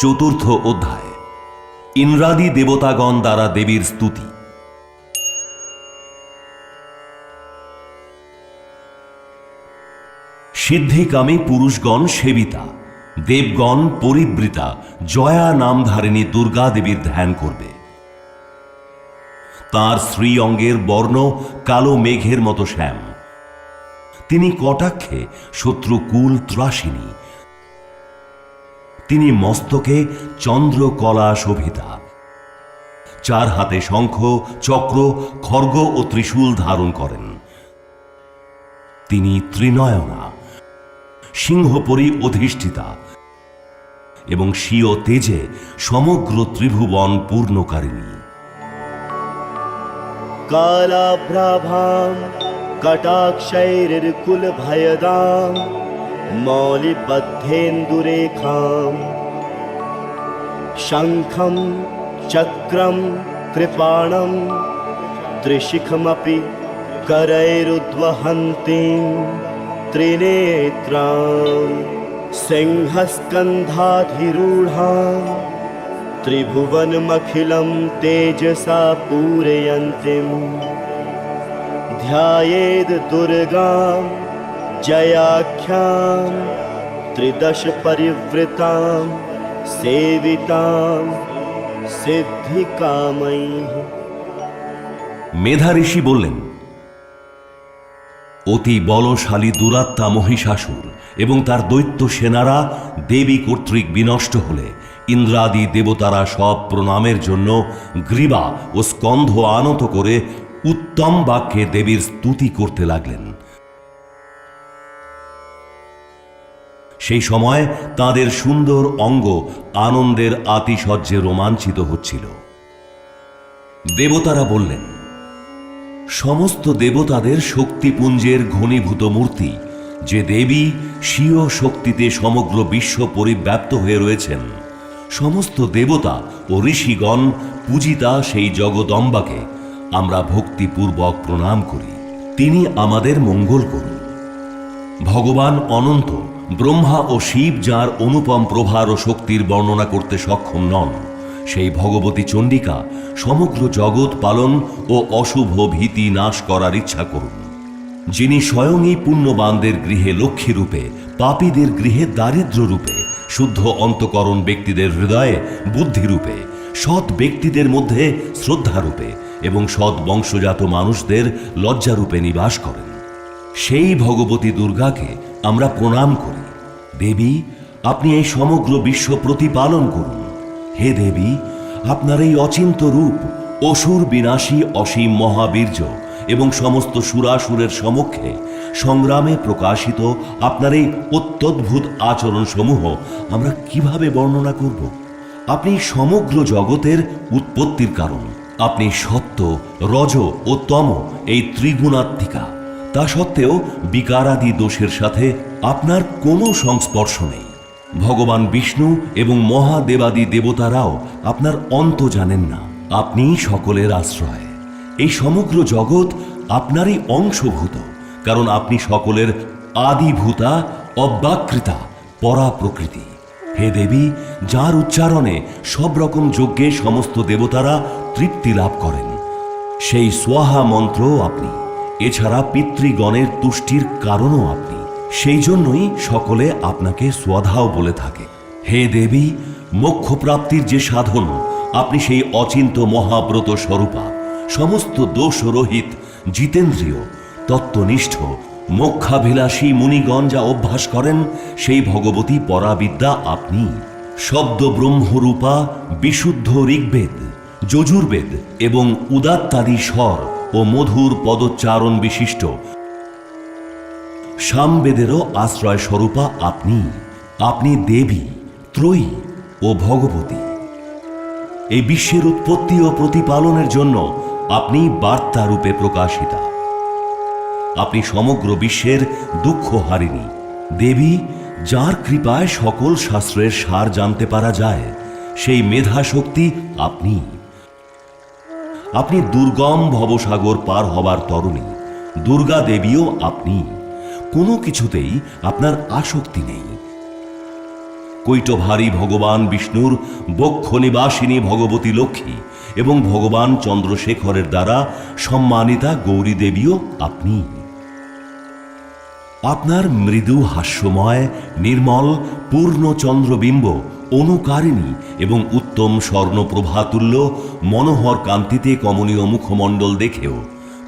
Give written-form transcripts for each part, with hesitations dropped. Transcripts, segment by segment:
চতুর্থ অধ্যায় ইন্দ্রাদি দেবতাগণ দ্বারা দেবীর স্তুতি। সিদ্ধিকামী পুরুষগণ সেবিতা, দেবগণ পরিবৃতা জয়া নামধারিণী দুর্গা দেবীর ধ্যান করবে। তাঁর শ্রী অঙ্গের বর্ণ কালো মেঘের মতো শ্যাম। তিনি কটাক্ষে শত্রুকুল ত্রাসিনী। তিনি মস্তকে চন্দ্রকলা শোভিতা। চার হাতে শঙ্খ, চক্র, খড়গ ও ত্রিশূল ধারণ করেন। তিনি ত্রিনয়না, সিংহপরি অধিষ্ঠিতা এবং স্বীয় তেজে সমগ্র ত্রিভুবন পূর্ণকারিণী। कालाभ्राभां कटाक्षैर्कुलभयदां मौलिबद्धेन्दुरेखां शङ्खं चक्रं कृपाणं त्रिशिखमपि करैरुद्वहन्तीं त्रिनेत्रां सिंहस्कन्धाधिरूढां त्रिभुवनमखिलं तेजसा पूरयन्तीं ध्यायेद् दुर्गां जयाख्यां त्रिदश परिवृतां सेवितां सिद्धिकामैः। মেধা ঋষি বললেন, অতি বলশালী দুরাত্মা মহিষাসুর এবং তার দৈত্য সেনারা দেবী কর্তৃক বিনষ্ট হলে ইন্দ্রাদি দেবতারা সব প্রণামের জন্য গ্রীবা ও স্কন্ধ আনত করে উত্তম বাক্যে দেবীর স্তুতি করতে লাগলেন। সেই সময় তাদের সুন্দর অঙ্গ আনন্দের আতিশয্যে রোমাঞ্চিত হচ্ছিল। দেবতারা বললেন, সমস্ত দেবতাদের শক্তিপুঞ্জের ঘনীভূত মূর্তি যে দেবী স্বীয় শক্তিতে সমগ্র বিশ্ব পরিব্যাপ্ত হয়ে রয়েছেন, সমস্ত দেবতা ও ঋষিগণ পূজিতা সেই জগদম্বাকে আমরা ভক্তিপূর্বক প্রণাম করি। তিনি আমাদের মঙ্গল করুন। ভগবান অনন্ত, ব্রহ্মা ও শিব যার অনুপম প্রভার ও শক্তির বর্ণনা করতে সক্ষম নন, সেই ভগবতী চণ্ডিকা সমগ্র জগৎ পালন ও অশুভ ভীতি নাশ করার ইচ্ছা করুন। যিনি স্বয়ংই পুণ্যবানদের গৃহে লক্ষ্মী রূপে, পাপীদের গৃহে দারিদ্র রূপে, শুদ্ধ অন্তকরণ ব্যক্তিদের হৃদয়ে বুদ্ধিরূপে, সৎ ব্যক্তিদের মধ্যে শ্রদ্ধারূপে এবং সৎ বংশজাত মানুষদের লজ্জারূপে নিবাস করেন, সেই ভগবতী দুর্গাকে আমরা প্রণাম করি। দেবী, আপনি এই সমগ্র বিশ্ব প্রতিপালন করুন। হে দেবী, আপনার এই অচিন্ত রূপ অসুর বিনাশী অসীম মহাবীর্য এবং সমস্ত সুরাসুরের সমক্ষে সংগ্রামে প্রকাশিত আপনার এই অত্যদ্ভুত আচরণ সমূহ আমরা কিভাবে বর্ণনা করব? আপনি সমগ্র জগতের উৎপত্তির কারণ। আপনি সত্য, রজ ও তম এই ত্রিগুণাত্মিকা। তা সত্ত্বেও বিকারাদি দোষের সাথে আপনার কোনো সংস্পর্শ নেই। ভগবান বিষ্ণু এবং মহাদেবাদি দেবতারাও আপনার অন্ত জানেন না। আপনিই সকলের আশ্রয়। এই সমগ্র জগৎ আপনারই অংশভূত, কারণ আপনি সকলের আদিভূতা, অব্যাকৃতা, পরা প্রকৃতি। হে দেবী, যার উচ্চারণে সব রকম যজ্ঞে সমস্ত দেবতারা তৃপ্তি লাভ করেন, সেই স্বাহা মন্ত্রও আপনি। এছাড়া পিতৃগণের তুষ্টির কারণও আপনি। সেই জন্যই সকলে আপনাকে স্বধাও বলে থাকে। হে দেবী, মোক্ষপ্রাপ্তির যে সাধন, আপনি সেই অচিন্ত মহাব্রত স্বরূপা। সমস্ত দোষরহিত, জিতেন্দ্রিয়, তত্ত্বনিষ্ঠ, মোক্ষাভিলাষী মুনিগণ যা অভ্যাস করেন, সেই ভগবতী পরাবিদ্যা আপনি। শব্দ ব্রহ্মরূপা বিশুদ্ধ ঋগ্বেদ, যজুর্বেদ এবং উদাত্তাদি স্বর ও মধুর পদোচ্চারণ বিশিষ্ট সামবেদেরও আশ্রয় স্বরূপা আপনি। আপনি দেবী, ত্রয়ী ও ভগবতী। এই বিশ্বের উৎপত্তি ও প্রতিপালনের জন্য আপনি বার্তা রূপে প্রকাশিতা। আপনি সমগ্র বিশ্বের দুঃখ হারিণী। দেবী, যার কৃপায় সকল শাস্ত্রের সার জানতে পারা যায়, সেই মেধা শক্তি আপনি। আপনি দুর্গম ভবসাগর পার হবার তরুণী। দুর্গা দেবীও আপনি। কোনো কিছুতেই আপনার আসক্তি নেই। কৈটভারী ভগবান বিষ্ণুর বক্ষ নিবাসিনী ভগবতী লক্ষ্মী এবং ভগবান চন্দ্রশেখরের দ্বারা সম্মানিতা গৌরী দেবীও আপনি। আপনার মৃদু হাস্যময় নির্মল পূর্ণ চন্দ্রবিম্ব অনুকারিণী এবং উত্তম স্বর্ণপ্রভাতুল্য মনোহর কান্তিতে কমনীয় মুখমণ্ডল দেখেও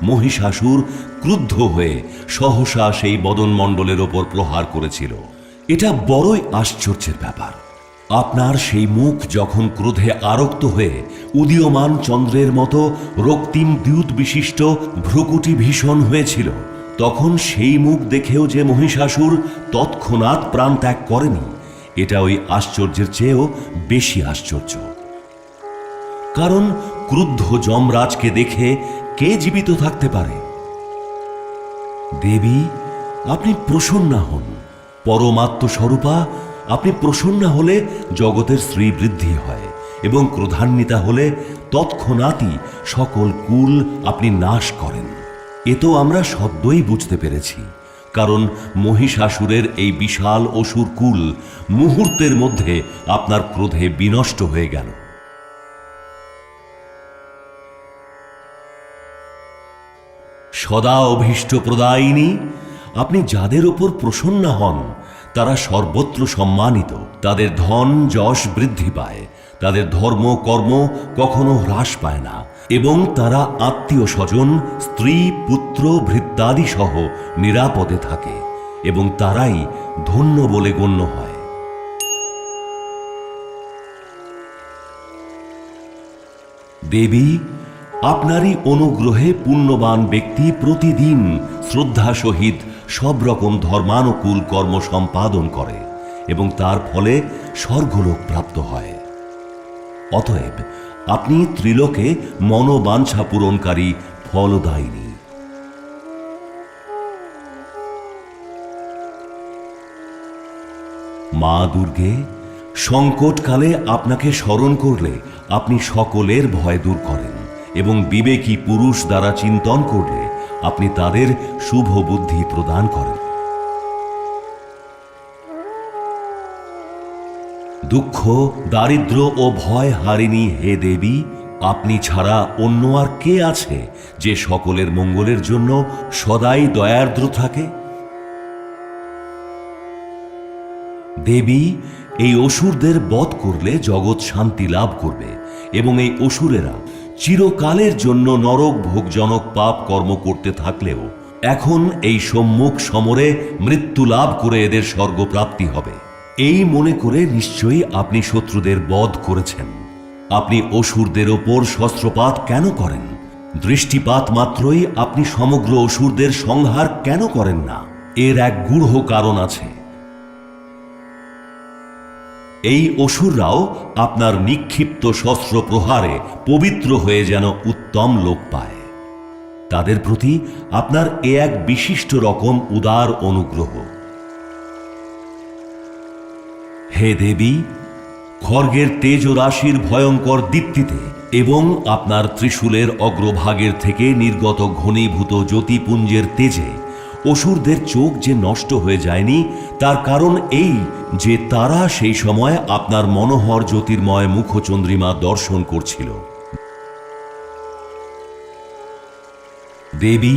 মহিষাসুর ক্রুদ্ধ হয়ে সহসা সেই বদনমণ্ডলের ওপর প্রহার করেছিল। এটা বড়ই আশ্চর্যের ব্যাপার। আপনার সেই মুখ যখন ক্রোধে আরক্ত হয়ে উদীয়মান চন্দ্রের মতো রক্তিম দ্যুত বিশিষ্ট ভ্রুকুটি ভীষণ হয়েছিল, তখন সেই মুখ দেখেও যে মহিষাসুর তৎক্ষণাৎ প্রাণ ত্যাগ করেনি, এটা ওই আশ্চর্যের চেয়েও বেশি আশ্চর্য। কারণ ক্রুদ্ধ যমরাজকে দেখে কে জীবিত থাকতে পারে? দেবী, আপনি প্রসন্না হন। পরমাত্মস্বরূপা, আপনি প্রসন্না হলে জগতের শ্রীবৃদ্ধি হয় এবং ক্রোধান্বিতা হলে তৎক্ষণাৎই সকল কুল আপনি নাশ করেন। এ তো আমরা সদ্যই বুঝতে পেরেছি, কারণ মহিষাসুরের এই বিশাল অসুর কুল মুহূর্তের মধ্যে আপনার ক্রোধে বিনষ্ট হয়ে গেল। সদা অভীষ্ট প্রদায়িনী, আপনি যাদের ওপর প্রসন্ন হন তারা সর্বত্র সম্মানিত, তাদের ধন যশ বৃদ্ধি পায়, তাদের ধর্ম কর্ম কখনো হ্রাস পায় না এবং তারা আত্মীয় স্বজন স্ত্রী পুত্র ভৃত্যাদি সহ নিরাপদে থাকে এবং তারাই ধন্য বলে গণ্য হয়। দেবী, আপনারই অনুগ্রহে পুণ্যবান ব্যক্তি প্রতিদিন শ্রদ্ধা সহিত সব রকম ধর্মানুকূল কর্ম সম্পাদন করে এবং তার ফলে স্বর্গলোক প্রাপ্ত হয়। অতএব আপনি ত্রিলোকে মনোবাঞ্ছা পূরণকারী ফলদায়িনী। মা দুর্গে, সংকটকালে আপনাকে স্মরণ করলে আপনি সকলের ভয় দূর করেন এবং বিবেকী পুরুষ দ্বারা চিন্তন করলে আপনি তাদের শুভ বুদ্ধি প্রদান করেন। দুঃখ দারিদ্র ও ভয় হারিনি হে দেবী, আপনি ছাড়া অন্য আর কে আছে যে সকলের মঙ্গলের জন্য সদাই দয়ার্দ্র থাকে? দেবী, এই অসুরদের বধ করলে জগৎ শান্তি লাভ করবে এবং এই অসুরেরা চিরকালের জন্য নরক ভোগজনক পাপ কর্ম করতে থাকলেও এখন এই সম্মুখ সমরে মৃত্যু লাভ করে এদের স্বর্গপ্রাপ্তি হবে। এই মনে করে নিশ্চয়ই আপনি শত্রুদের বধ করেছেন। আপনি অসুরদের ওপর শস্ত্রপাত কেন করেন? দৃষ্টিপাত মাত্রই আপনি সমগ্র অসুরদের সংহার কেন করেন না? এর এক গূঢ় কারণ আছে। এই অসুররাও আপনার নিক্ষিপ্ত শস্ত্র প্রহারে পবিত্র হয়ে যেন উত্তম লোক পায়। তাদের প্রতি আপনার এ এক বিশিষ্ট রকম উদার অনুগ্রহ। হে দেবী, খড়গের তেজ রাশির ভয়ঙ্কর দীপ্তিতে এবং আপনার ত্রিশূলের অগ্রভাগের থেকে নির্গত ঘনীভূত জ্যোতিপুঞ্জের তেজে অসুরদের চোখ যে নষ্ট হয়ে যায়নি, তার কারণ এই যে তারা সেই সময় আপনার মনোহর জ্যোতির্ময় মুখচন্দ্রিমা দর্শন করছিল। দেবী,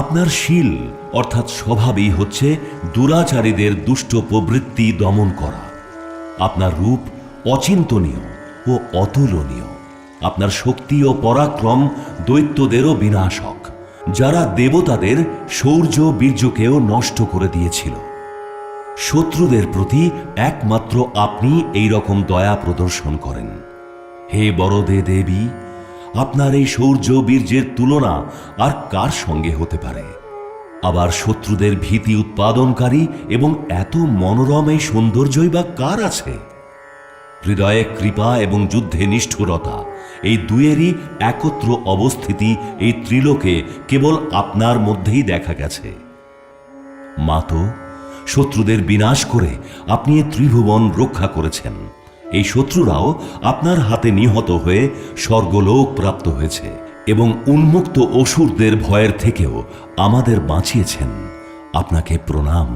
আপনার শীল অর্থাৎ স্বভাবই হচ্ছে দুরাচারীদের দুষ্ট প্রবৃত্তি দমন করা। আপনার রূপ অচিন্তনীয় ও অতুলনীয়। আপনার শক্তি ও পরাক্রম দৈত্যদেরও বিনাশক, যারা দেবতাদের শৌর্য বীর্যকেও নষ্ট করে দিয়েছিল। শত্রুদের প্রতি একমাত্র আপনি এই রকম দয়া প্রদর্শন করেন। হে বরদে দেবী, আপনার এই শৌর্য বীর্যের তুলনা আর কার সঙ্গে হতে পারে? আবার শত্রুদের ভীতি উৎপাদনকারী এবং এত মনোরম এই সৌন্দর্যই বা কার আছে? হৃদয়ে কৃপা এবং যুদ্ধে নিষ্ঠুরতা, এই দুয়েরই একত্র অবস্থিতি এই ত্রিলোকে কেবল আপনার মধ্যেই দেখা গেছে। মাতো, শত্রুদের বিনাশ করে আপনি এ ত্রিভুবন রক্ষা করেছেন। এই শত্রুরাও আপনার হাতে নিহত হয়ে স্বর্গলোক প্রাপ্ত হয়েছে এবং উন্মুক্ত অসুরদের ভয়ের থেকেও আমাদের বাঁচিয়েছেন। আপনাকে প্রণাম।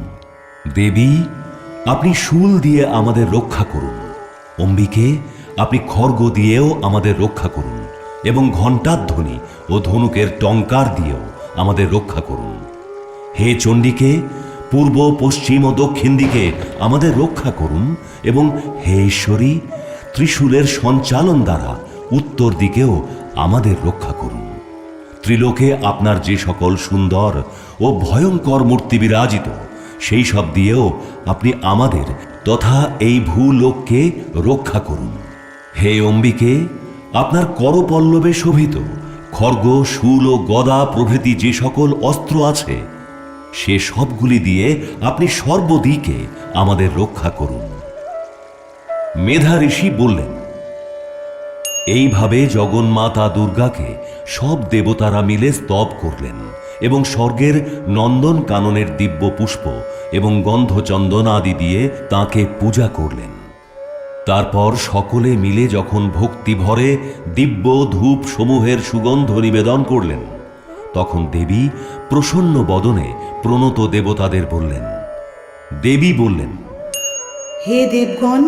দেবী, আপনি শূল দিয়ে আমাদের রক্ষা করুন। অম্বিকে, আপনি খড়গ দিয়েও আমাদের রক্ষা করুন এবং ঘণ্টাধ্বনি ও ধনুকের টঙ্কার দিয়েও আমাদের রক্ষা করুন। হে চণ্ডীকে, পূর্ব, পশ্চিম ও দক্ষিণ দিকে আমাদের রক্ষা করুন এবং হে ঈশ্বরী, ত্রিশূলের সঞ্চালন দ্বারা উত্তর দিকেও আমাদের রক্ষা করুন। ত্রিলোকে আপনার যে সকল সুন্দর ও ভয়ঙ্কর মূর্তি বিরাজিত, সেই সব দিয়েও আপনি আমাদের তথা এই ভূলোককে রক্ষা করুন। হে অম্বিকে, আপনার করপল্লবে শোভিত খড়গ, শূল ও গদা প্রভৃতি যে সকল অস্ত্র আছে, সে সবগুলি দিয়ে আপনি সর্বদিকে আমাদের রক্ষা করুন। মেধা ঋষি বললেন, এইভাবে জগন্মাতা দুর্গাকে সব দেবতারা মিলে স্তব করলেন এবং স্বর্গের নন্দন কাননের দিব্য পুষ্প এবং গন্ধচন্দন আদি দিয়ে তাকে পূজা করলেন। তারপর সকলে মিলে যখন ভক্তি ভরে দিব্য ধূপ সমূহের সুগন্ধ নিবেদন করলেন, তখন দেবী প্রসন্ন বদনে প্রণত দেবতাদের বললেন। দেবী বললেন, হে দেবগণ,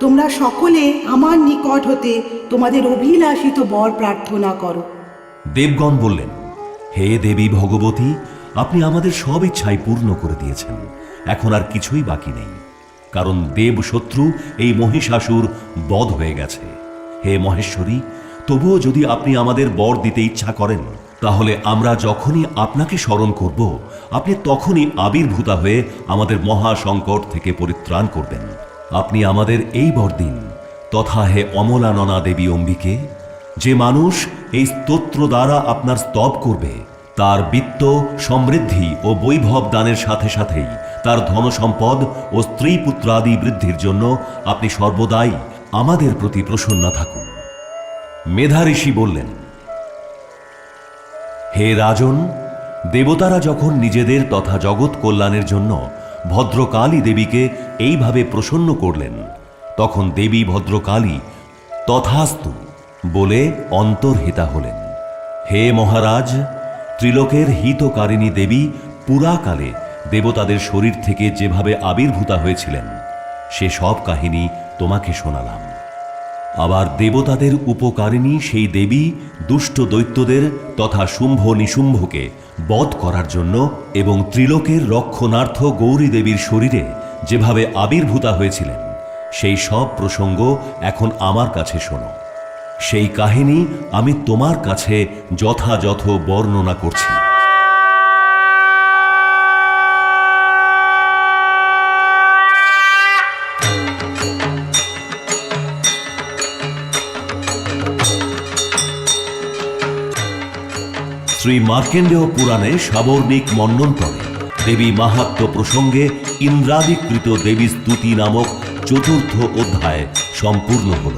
তোমরা সকলে আমার নিকট হতে তোমাদের অভিলাষিত বর প্রার্থনা করো। দেবগণ বললেন, হে দেবী ভগবতী, আপনি আমাদের সব ইচ্ছাই পূর্ণ করে দিয়েছেন, এখন আর কিছুই বাকি নেই, কারণ দেব শত্রু এই মহিষাসুর বধ হয়ে গেছে। হে মহেশ্বরী, তবুও যদি আপনি আমাদের বর দিতে ইচ্ছা করেন, তাহলে আমরা যখনই আপনাকে স্মরণ করব, আপনি তখনই আবির্ভূতা হয়ে আমাদের মহা সংকট থেকে পরিত্রাণ করবেন। আপনি আমাদের এই বর দিন। তথা হে অমলাননা দেবী অম্বিকে, যে মানুষ এই স্তোত্র দ্বারা আপনার স্তব করবে, তার বিত্ত, সমৃদ্ধি ও বৈভব দানের সাথে সাথেই তার ধনসম্পদ ও স্ত্রী পুত্রাদি বৃদ্ধির জন্য আপনি সর্বদাই আমাদের প্রতি প্রসন্ন থাকুন। মেধা ঋষি বললেন, হে রাজন, দেবতারা যখন নিজেদের তথা জগৎ কল্যাণের জন্য ভদ্রকালী দেবীকে এইভাবে প্রসন্ন করলেন, তখন দেবী ভদ্রকালী তথাস্তু বলে অন্তর্হিতা হলেন। হে মহারাজ, ত্রিলোকের হিতকারিণী দেবী পুরাকালে দেবতাদের শরীর থেকে যেভাবে আবির্ভূতা হয়েছিলেন, সে সব কাহিনী তোমাকে শোনালাম। আবার দেবতাদের উপকারিণী সেই দেবী দুষ্ট দৈত্যদের তথা শুম্ভ নিশুম্ভকে বধ করার জন্য এবং ত্রিলোকের রক্ষণার্থ গৌরী দেবীর শরীরে যেভাবে আবির্ভূতা হয়েছিলেন, সেই সব প্রসঙ্গ এখন আমার কাছে শোনো। সেই কাহিনী আমি তোমার কাছে যথাযথ বর্ণনা করছি। শ্রী মার্কেন্ডেয় পুরাণে সাবর্ণিক মন্বন্তরে দেবী মাহাত্ম্য প্রসঙ্গে ইন্দ্রাদিকৃত দেবী স্তুতি নামক চতুর্থ অধ্যায় সম্পূর্ণ হল।